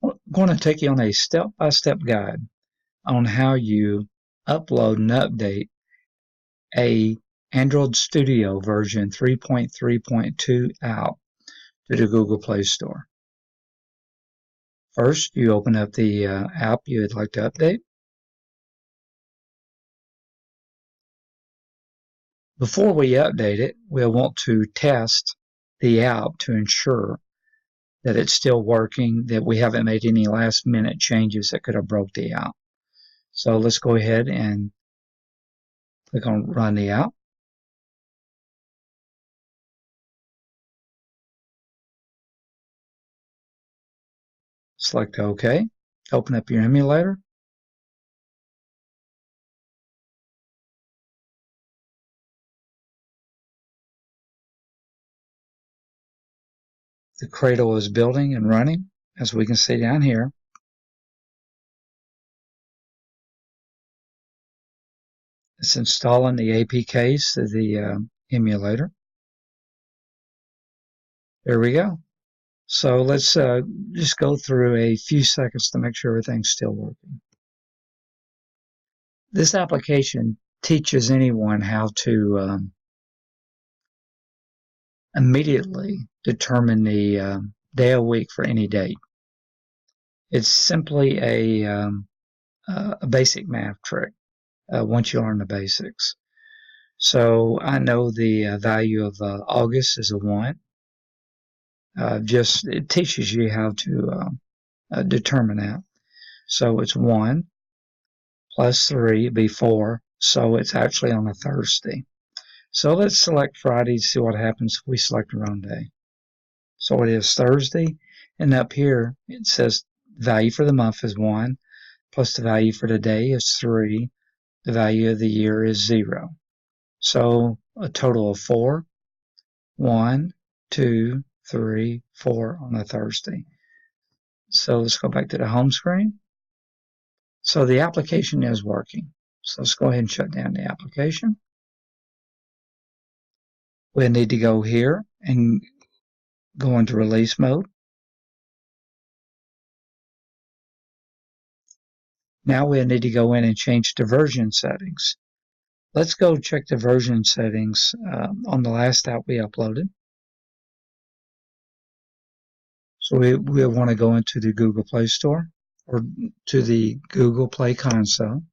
I'm going to take you on a step-by-step guide on how you upload and update a Android Studio version 3.3.2 app to the Google Play Store. First, you open up the app you would like to update. Before we update it, we'll want to test the app to ensure that it's still working, that we haven't made any last minute changes that could have broke the app. So let's go ahead and click on Run the app. Select OK. Open up your emulator. The Cradle is building and running, as we can see down here. It's installing the APKs to the emulator. There we go. So let's just go through a few seconds to make sure everything's still working. This application teaches anyone how to immediately determine the day of week for any date. It's simply a basic math trick once you learn the basics. So I know the value of August is a 1. Just it teaches you how to determine that. So it's 1 plus 3 would be 4. So it's actually on a Thursday. So let's select Friday to see what happens if we select the wrong day. So it is Thursday, and up here it says value for the month is 1, plus the value for the day is 3, the value of the year is 0. So a total of 4, 1, 2, 3, 4 on a Thursday. So let's go back to the home screen. So the application is working. So let's go ahead and shut down the application. We need to go here and go into release mode. Now we need to go in and change the version settings. Let's go check the version settings on the last app we uploaded. So we'll want to go into the Google Play Store or to the Google Play console.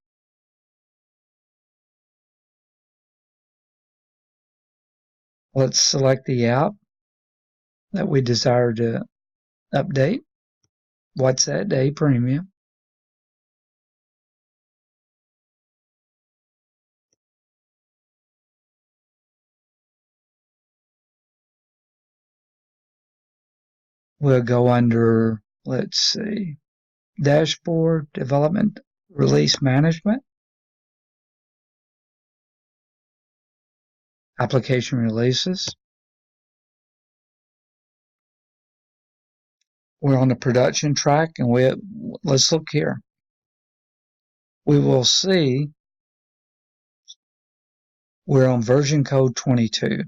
Let's select the app that we desire to update. What's That Day Premium. We'll go under, let's see, Dashboard, Development, Release Management, Application Releases. We're on the production track, and let's look here. We will see we're on version code 22.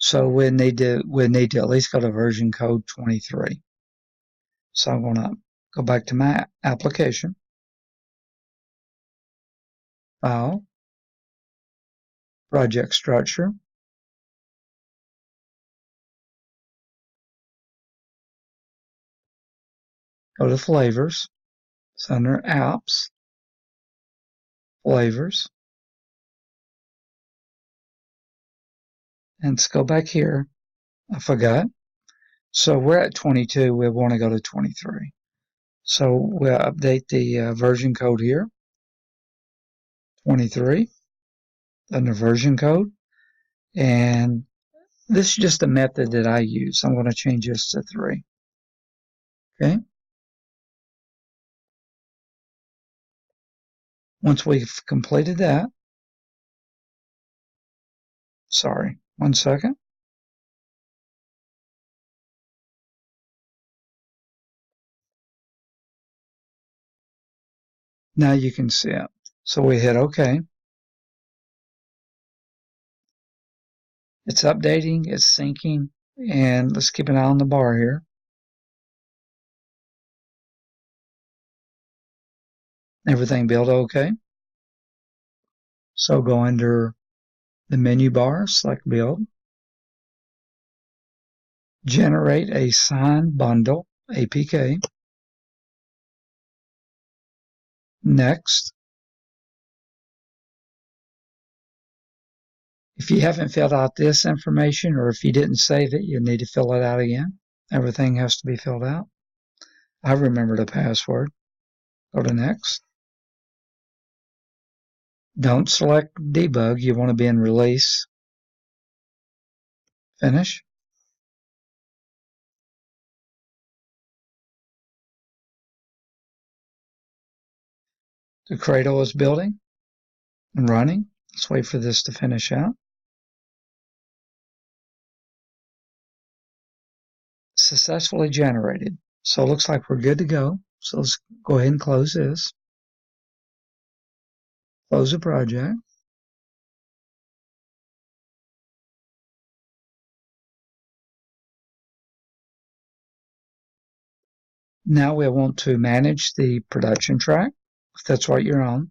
So we need to at least go to version code 23. So I'm going to go back to my application, File, Project Structure, go to Flavors. It's under Apps, Flavors, and let's go back here. I forgot. So we're at 22. We want to go to 23. So we'll update the version code here. 23 under version code. And this is just a method that I use. I'm going to change this to 3. Okay. Once we've completed that, sorry, 1 second. Now you can see it. So we hit OK. It's updating, it's syncing, and let's keep an eye on the bar here. Everything built okay. So go under the menu bar, select build. Generate a signed bundle, APK. Next. If you haven't filled out this information, or if you didn't save it, you need to fill it out again. Everything has to be filled out. I remember the password. Go to next. Don't select debug. You want to be in release. Finish. The Cradle is building and running. Let's wait for this to finish out. Successfully generated. So it looks like we're good to go. So let's go ahead and close this. Close the project. Now we want to manage the production track, if that's what you're on.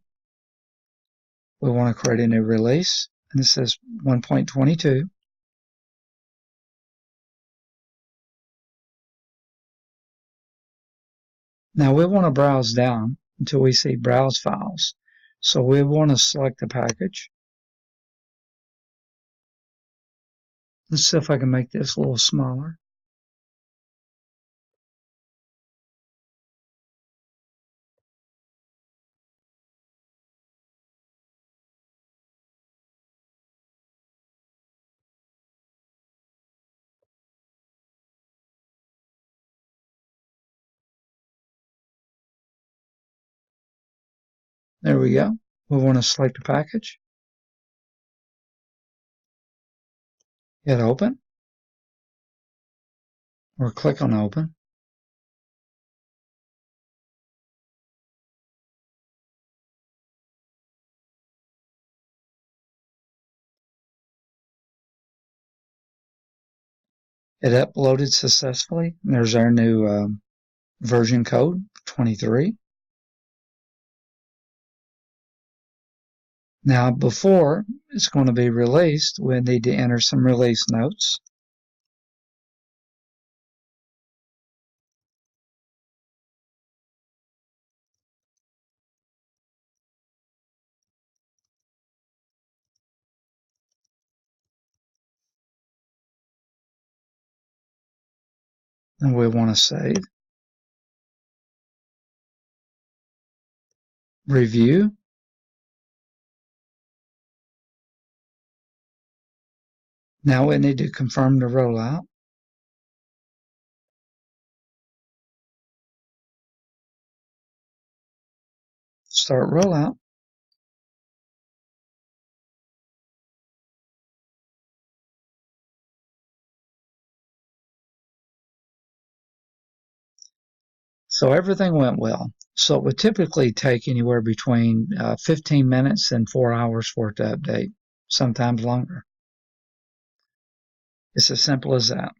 We want to create a new release, and this is 1.22. Now we want to browse down until we see Browse Files. So we want to select the package. Let's see if I can make this a little smaller. There we go. We want to select a package. Hit open. Or click on open. It uploaded successfully. There's our new version code, 23. Now, before it's going to be released, we need to enter some release notes. And we want to save. Review. Now we need to confirm the rollout. Start rollout. So everything went well. So it would typically take anywhere between 15 minutes and 4 hours for it to update, sometimes longer. It's as simple as that.